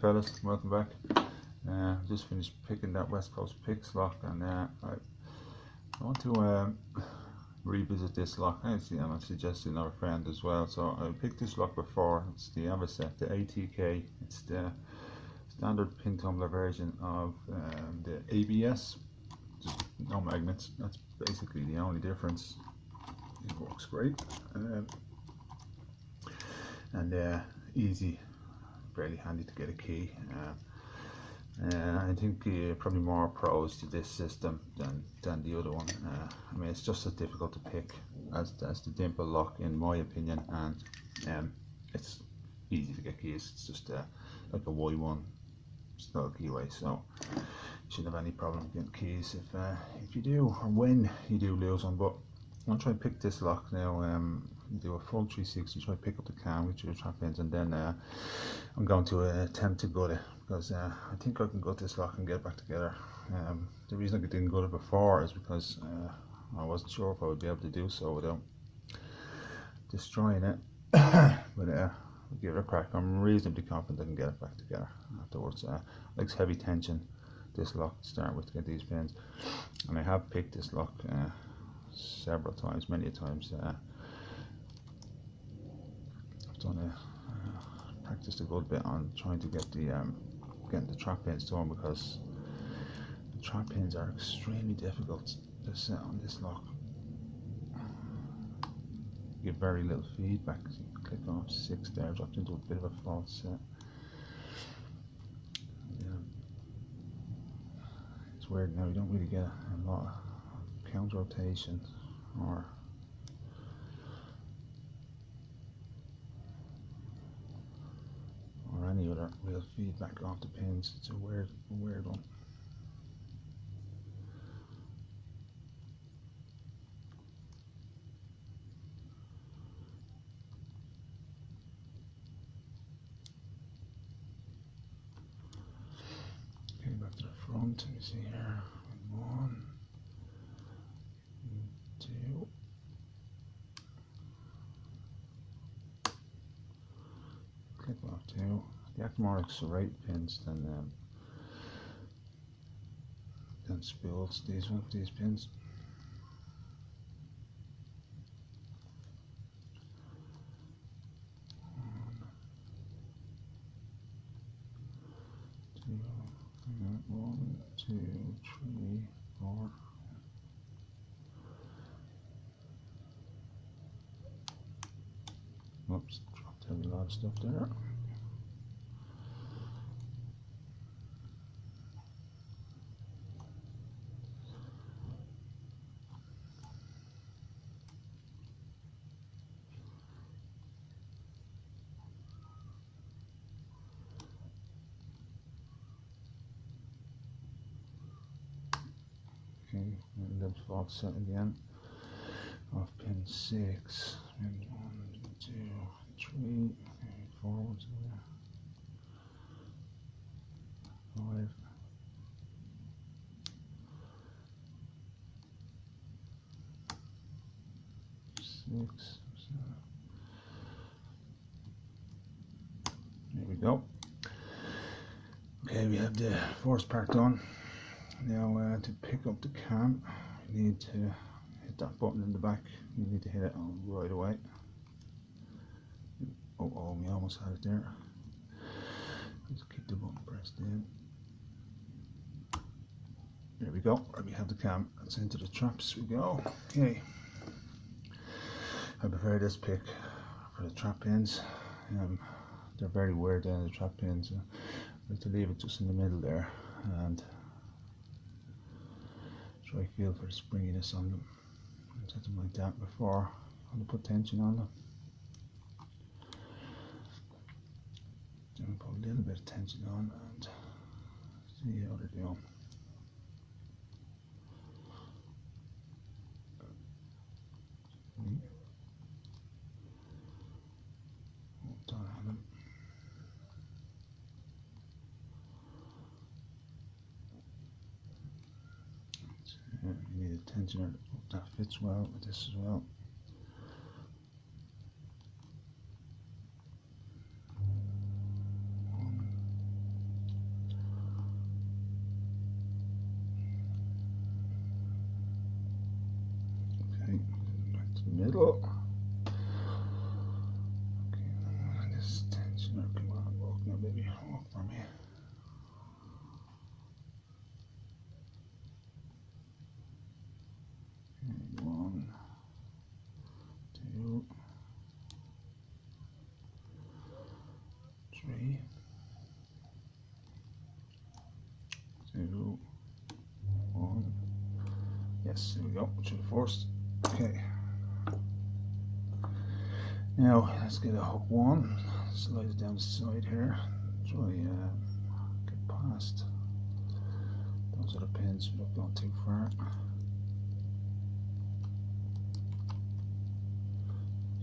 fellas, welcome back. Just finished picking that West Coast Picks lock, and I want to revisit this lock. I'm suggesting our friend as well. So I picked this lock before. It's the Avocet, the ATK. It's the standard pin tumbler version of the ABS. Just no magnets. That's basically the only difference. It works great, and easy, fairly handy to get a key. I think probably more pros to this system than the other one. I mean, it's just as difficult to pick as the dimple lock, in my opinion, and it's easy to get keys. It's just like a Y1 style keyway, so you shouldn't have any problem getting keys if you do, or when you do lose one. But I'll try and pick this lock now. Do a full 360, try to pick up the cam with your trap pins, and then I'm going to attempt to gut it, because I think I can gut this lock and get it back together. The reason I didn't gut it before is because I wasn't sure if I would be able to do so without destroying it. But we'll give it a crack. I'm reasonably confident I can get it back together afterwards. Like heavy tension, this lock to start with, to get these pins, and I have picked this lock several times, many times. Practiced a good bit on trying to get getting the trap pins to them, because the trap pins are extremely difficult to set on this lock. You get very little feedback. So you click off 6 there, dropped into a bit of a false set. It's weird now, you don't really get a lot of counter rotation or any other real feedback off the pins. It's a weird one. Okay, back to the front. Let me see here. 1, 2. Click off 2. They act more like serrate pins than spools. These pins. 1, 2, 3, 4. Oops, dropped a lot of stuff there. Okay, and then false set again off pin 6. And 1, 2, 3, forwards there. 5. 6. 7. There we go. Okay, we have the first part done. Now to pick up the cam, you need to hit that button in the back. You need to hit it right away. Oh, we almost had it there. Let's keep the button pressed in. There we go. Right, we have the cam. Let's into the traps we go. Okay. I prefer this pick for the trap pins. They're very weird down the trap pins. I like to leave it just in the middle there and try to feel for the springiness on them. Set them like that before I want to put tension on them. Then put a little bit of tension on and see how they're doing. You need a tensioner that fits well with this as well. Yes, there we go, through the first. Okay. Now let's get a hook one, slide it down the side here, try get past those other pins without going too far.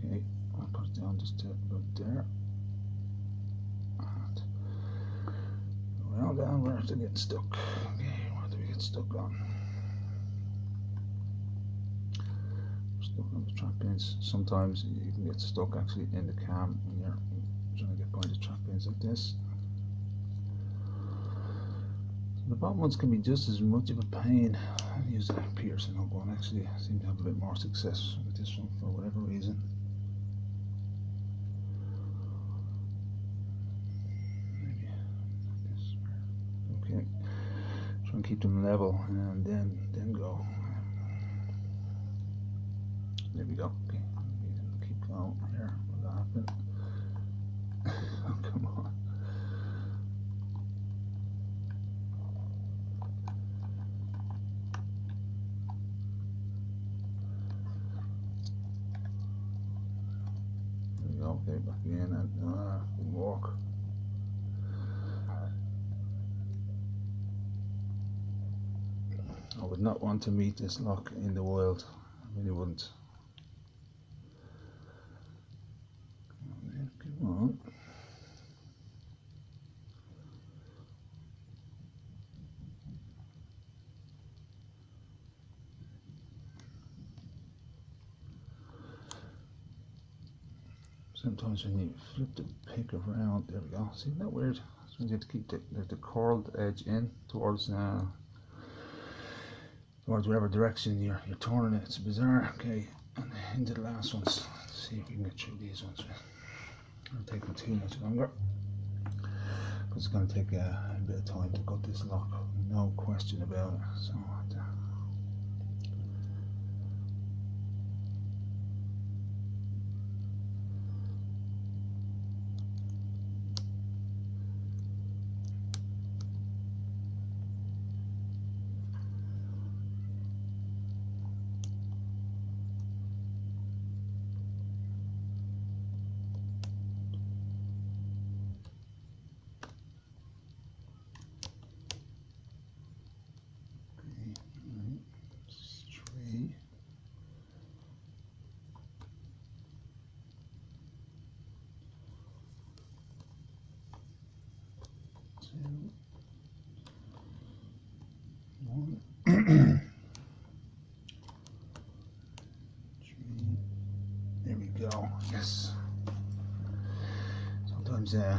Okay, I'll put it down just about there. And around down where to get stuck. Okay, where do we get stuck on? Stuck on the trap pins. Sometimes you can get stuck actually in the cam when you're trying to get by the trap pins like this. The bottom ones can be just as much of a pain. I use a piercing hook one actually. I seem to have a bit more success with this one for whatever reason. Maybe like this. Okay. Try and keep them level and then go. There we go. Okay. Keep going here. What'll happen? Oh, come on. Okay, back in and good walk. I would not want to meet this lock in the wild. I really wouldn't. Come on. Sometimes when you flip the pick around, there we go. See, isn't that weird? Sometimes you have to keep the curled edge in towards whatever direction you're turning it. It's bizarre. Okay, and into the last ones. Let's see if we can get through these ones. It'll take them too much longer. But it's going to take a bit of time to cut this lock, no question about it. So. There we go. Yes. Sometimes it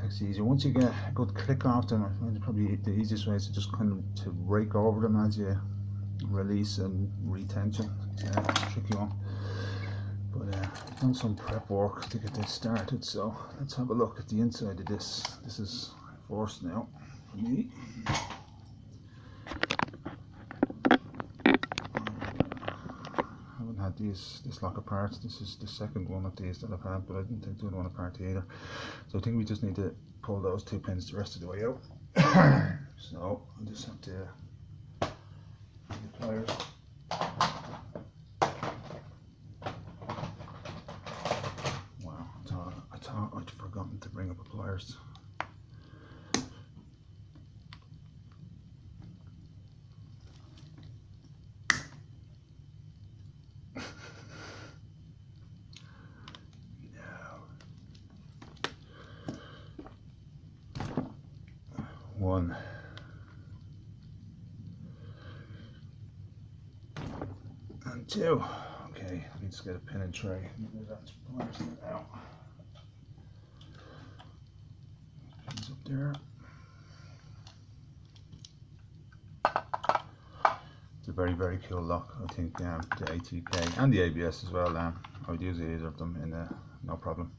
takes easier. Once you get a good click off them, I find probably the easiest way is to just kind of to rake over them as you release and retension. It's a tricky one. But I've done some prep work to get this started, so let's have a look at the inside of this. This is first now for me. Had this lock apart. This is the second one of these that I've had, but I didn't take the other one apart either. So I think we just need to pull those two pins the rest of the way out. So I'll just have to get the pliers. Wow, I thought I'd forgotten to bring up the pliers. One. And two. Okay, let me just get a pin and tray. That's out. Pins up there. It's a very, very cool lock. I think the ATK and the ABS as well. I would use either of them in no problem.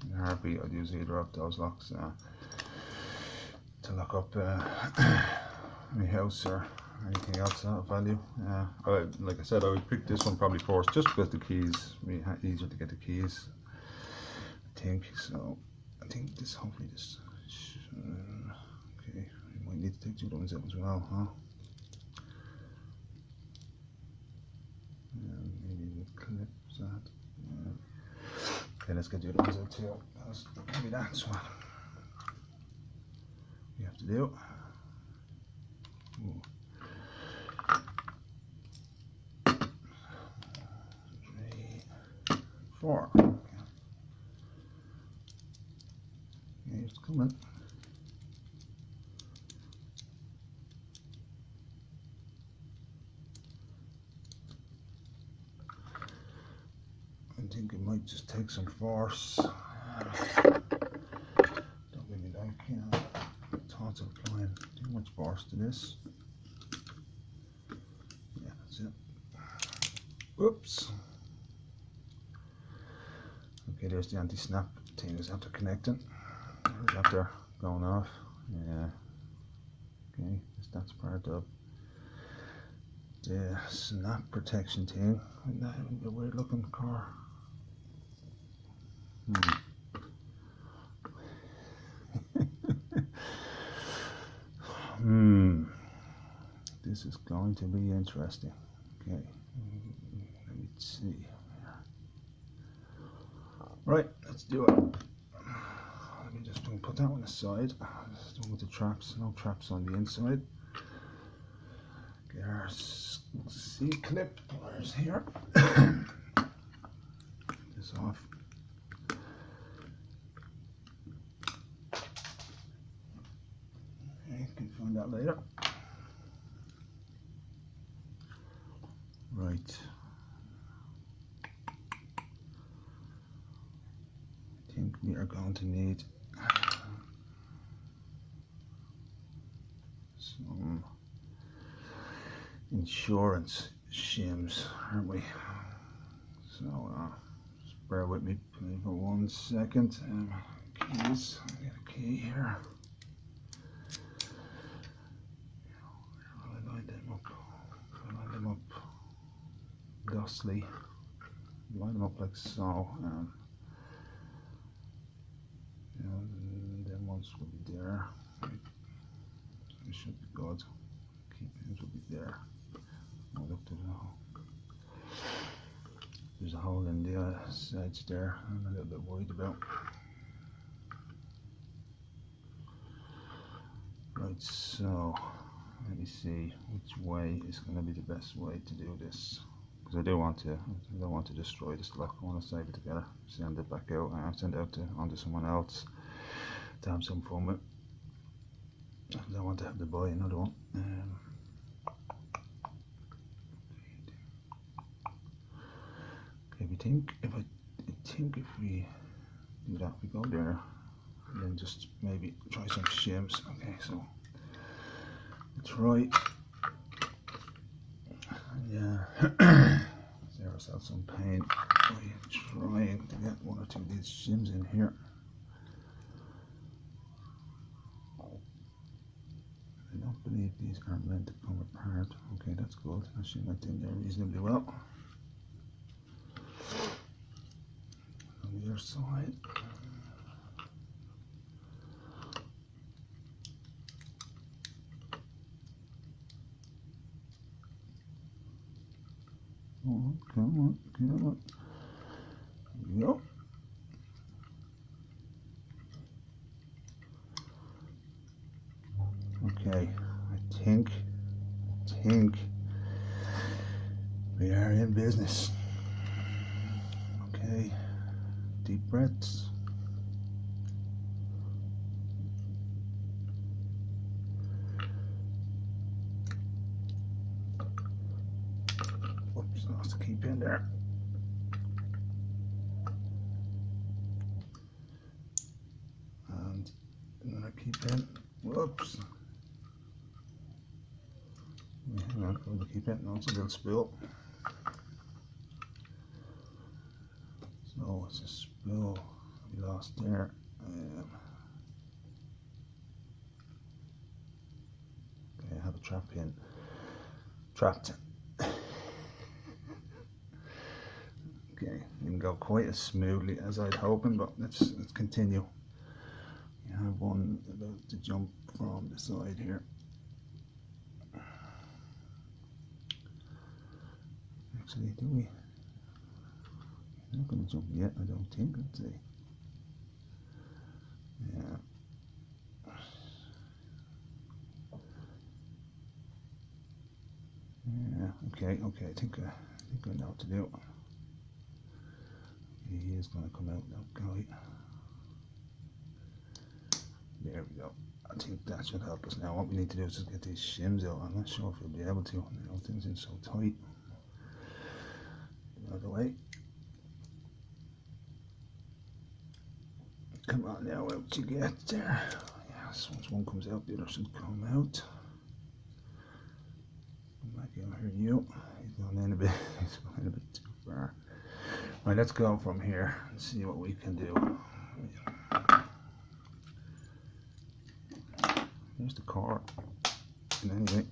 In a heartbeat, I'd use either of those locks. To lock up my house or anything else of value. Like I said, I would pick this one probably first just because the keys, easier to get the keys, I think. So I think this, hopefully this, okay, we might need to take the other ones out as well, huh? let's get the other ones out too. Maybe that's what we have to do. Ooh. 3, 4. Okay, it's coming. I think it might just take some force. Don't really like thoughts of applying too much force to this. Yeah, that's it. Whoops. Okay, there's the anti-snap thing is after connecting. It's after going off. Yeah. Okay, that's part of the snap protection thing. Isn't that a weird looking car? This is going to be interesting. Okay, let me see. Right, let's do it. Let me just put that one aside. Just doing with the traps, no traps on the inside. Get our C-clip pliers here. This off. Okay, can find that later. Right. I think we are going to need some insurance shims, aren't we? So just bear with me for 1 second. Keys. I got a key here. I line them up thusly. Line them up like so. And then ones will be there. Right. So it should be good. Key pins will be there. Oh, look, there's a hole in the sides there. I'm a little bit worried about. Right, so let me see which way is going to be the best way to do this. Because I don't want to destroy this lock. I want to save it together, send it back out, and send it out onto someone else to have some fun with. I don't want to have to buy another one. Okay, I think if we do that, we go there, and then just maybe try some shims. Okay, so try. Yeah, save ourselves some pain by trying to get 1 or 2 of these shims in here. I don't believe these are meant to come apart. Okay, that's good. That shim went in there reasonably well. On the other side. Oh, come on, come on. Here we go. Okay, I think we are in business. Okay, deep breaths. Whoops, lost the key pin there. And another key pin. Whoops. Hang on, go to the key pin. No, it's a little spool. So it's a spool we lost there. Okay, I have a trap pin. Trapped. Okay, didn't go quite as smoothly as I'd hoping, but let's continue. We have one about to jump from the side here. Actually, do we? not going to jump yet, I don't think. Let's see. Yeah. Yeah, okay, I think I know what to do. He is going to come out now, guy. There we go. I think that should help us now. What we need to do is just get these shims out. I'm not sure if we'll be able to. Now things are so tight. Out of the way. Come on now, out you get there. Yes, once one comes out, the other should come out. Come back over here, you. He's going in a bit. He's going a bit too far. Right, let's go from here and see what we can do. Here's the car. And anyway,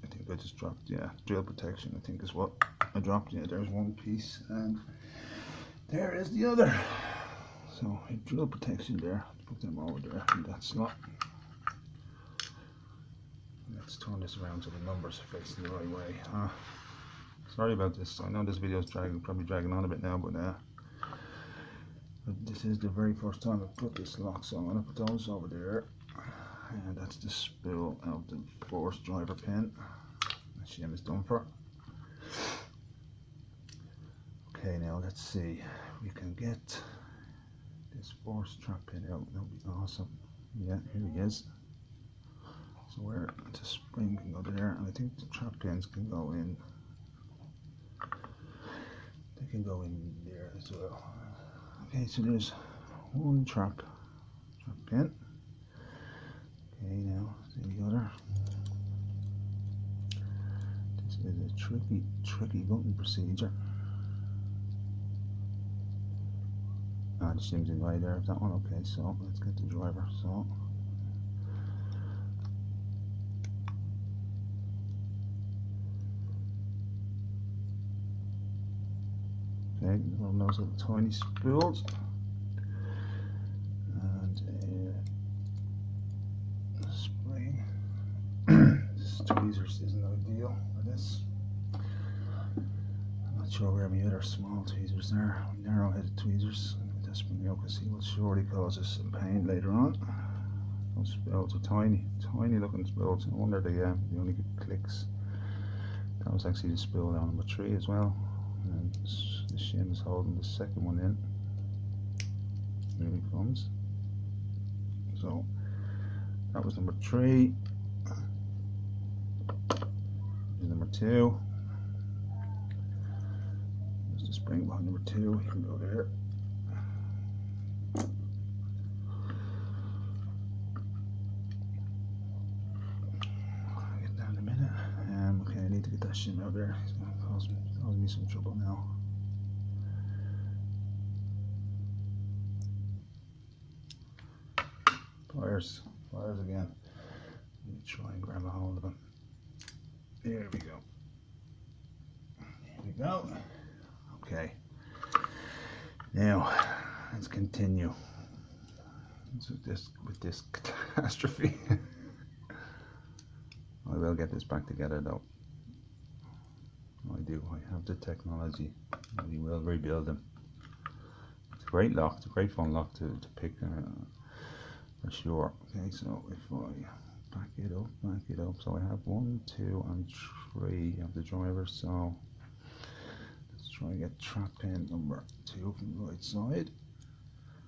I think I just dropped, yeah, drill protection, I think is what I dropped. Yeah, there's one piece, and there is the other. So, drill protection there. Put them over there in that slot. Let's turn this around so the numbers are facing the right way. Sorry about this. I know this video is probably dragging on a bit now, but this is the very first time I've put this lock, so I'm going to put those over there. And that's the spool of the force driver pin. The shim is done for. Okay, now let's see. We can get this force trap pin out. That would be awesome. Yeah, here he is. So where the spring can go there, and I think the trap pins can go in. They can go in there as well. Okay, so there's one trap pin. Okay, now see the other. This is a tricky button procedure. The shim's in right there of that one. Okay, so let's get the driver. So okay, one of those little tiny spools, and a spring. This tweezers isn't ideal for this. I'm not sure where my other small tweezers are, narrow-headed tweezers. This spring out because he will surely cause us some pain later on. Those spools are tiny looking spools. No wonder they only get clicks. That was actually the spool down number 3 as well. And the shim is holding the second one in. Here he comes. So that was number 3. Here's number 2. There's the spring behind number 2. You can go there. I'll get down in a minute. Okay, I need to get that shim out there. It's going to cause me some trouble now. Pliers again. Let me try and grab a hold of them. There we go. There we go. Okay. Now let's continue with this catastrophe. I will get this back together though. I have the technology. We will rebuild them. It's a great lock. It's a great fun lock to pick for sure. Okay, so if I back it up. So I have 1, 2, and 3 of the drivers. So let's try and get trap pin number 2 from the right side.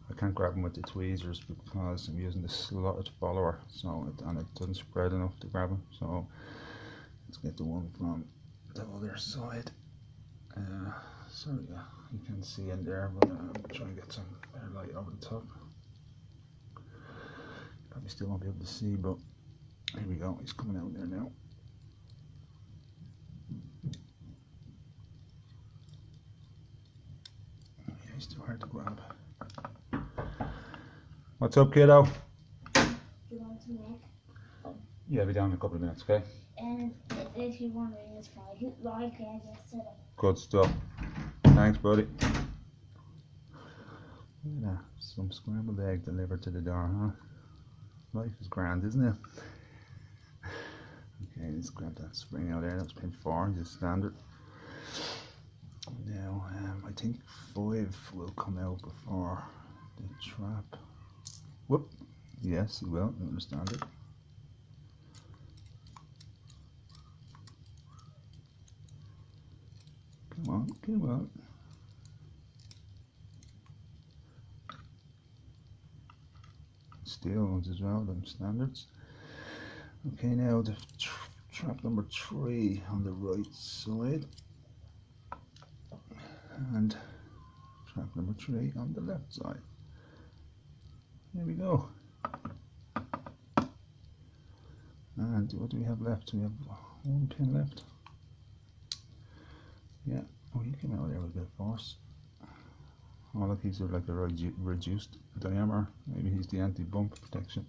I can't grab them with the tweezers because I'm using the slotted follower, so it doesn't spread enough to grab them. So let's get the one from the other side. Sorry, you can see in there, but I'm trying to get some better light over the top. Probably still won't be able to see, but here we go. He's coming out there now. Yeah, he's too hard to grab. What's up, kiddo? Do you want to make? Yeah, I'll be down in a couple of minutes, okay? And if you're wondering, it's fine. Like I just said. Good stuff. Thanks, buddy. Yeah, some scrambled egg delivered to the door, huh? Life is grand, isn't it? Okay, let's grab that spring out there. That's pin 4, just standard. Now, I think 5 will come out before the trap. Whoop! Yes, he will. I understand it. Come on, come on. Steel ones as well, them standards. Okay, now the trap number 3 on the right side, and trap number 3 on the left side. There we go. And what do we have left? We have 1 pin left. Yeah, oh, he came out there with a bit of force. Oh, look, he's like a reduced diameter. Maybe he's the anti-bump protection.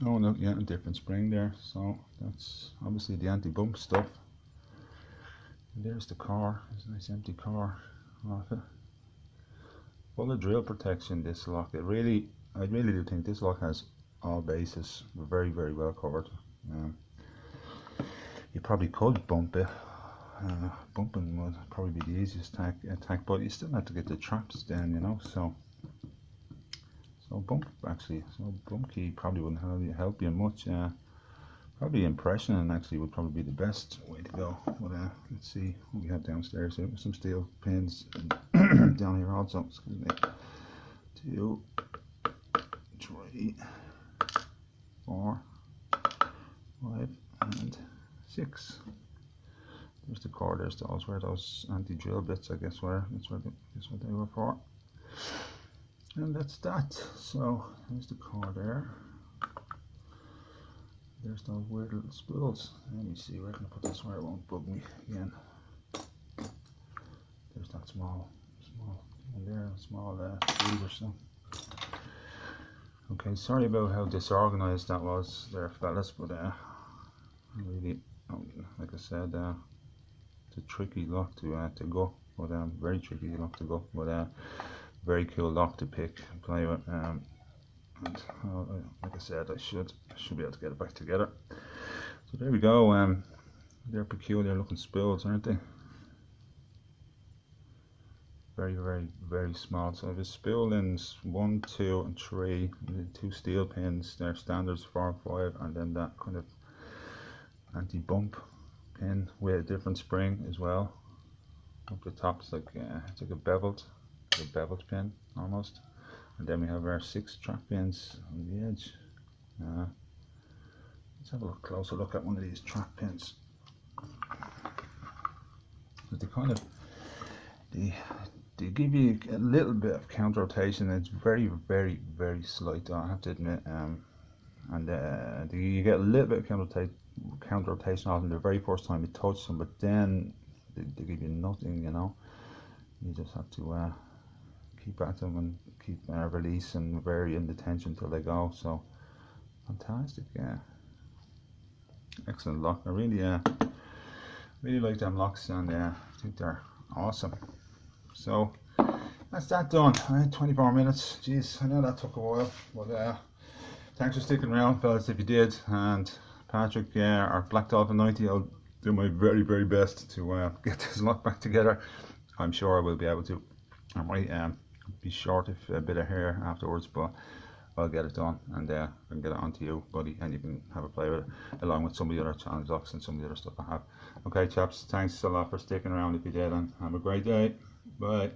Oh no, yeah, a different spring there. So that's obviously the anti-bump stuff. And there's the car. There's a nice empty car off it. Full of drill protection. This lock. I really do think this lock has all bases. Very, very well covered. You probably could bump it. Bumping would probably be the easiest attack, but you still have to get the traps down, you know. So bump key probably wouldn't help you much. Probably impression actually would probably be the best way to go. But let's see what we have downstairs. Here some steel pins down here also. Excuse me. 2, 3, 4, 5, and 6. There's the core. There's those anti-drill bits. I guess that's what they were for. And that's that. So there's the core there. There's those weird little spools. Let me see where I can put this where it won't bug me again. There's that small thing there, a small spool or so. Okay, sorry about how disorganized that was there, fellas, but really, like I said, it's a tricky lock to go, but very tricky lock to go, but very cool lock to pick and play with. And like I said, I should be able to get it back together. So there we go. They're peculiar looking spools, aren't they? Very, very, very small. So the spool ends 1, 2, and 3. And the 2 steel pins. They're standards 4 and 5, and then that kind of anti-bump pin with a different spring as well. Up the top, it's like a beveled pin almost. And then we have our 6 trap pins on the edge. Let's have a closer look at one of these trap pins. But they give you a little bit of counter rotation. It's very, very, very slight, I have to admit. And you get a little bit of counter rotation on them the very first time you touch them, but then they give you nothing, you know. You just have to keep at them and keep release and vary in the tension till they go. So fantastic, yeah, excellent lock. I really like them locks, and I think they're awesome. So that's that done. 24 minutes. Jeez, I know that took a while, but thanks for sticking around, fellas, if you did. And Patrick, or Black Dolphin 90, I'll do my very, very best to get this lock back together. I'm sure I will be able to. I might be short of a bit of hair afterwards, but I'll get it done, and I can get it onto you, buddy, and you can have a play with it along with some of the other challenge locks and some of the other stuff I have. Okay, chaps, thanks a lot for sticking around if you did, and have a great day. Bye.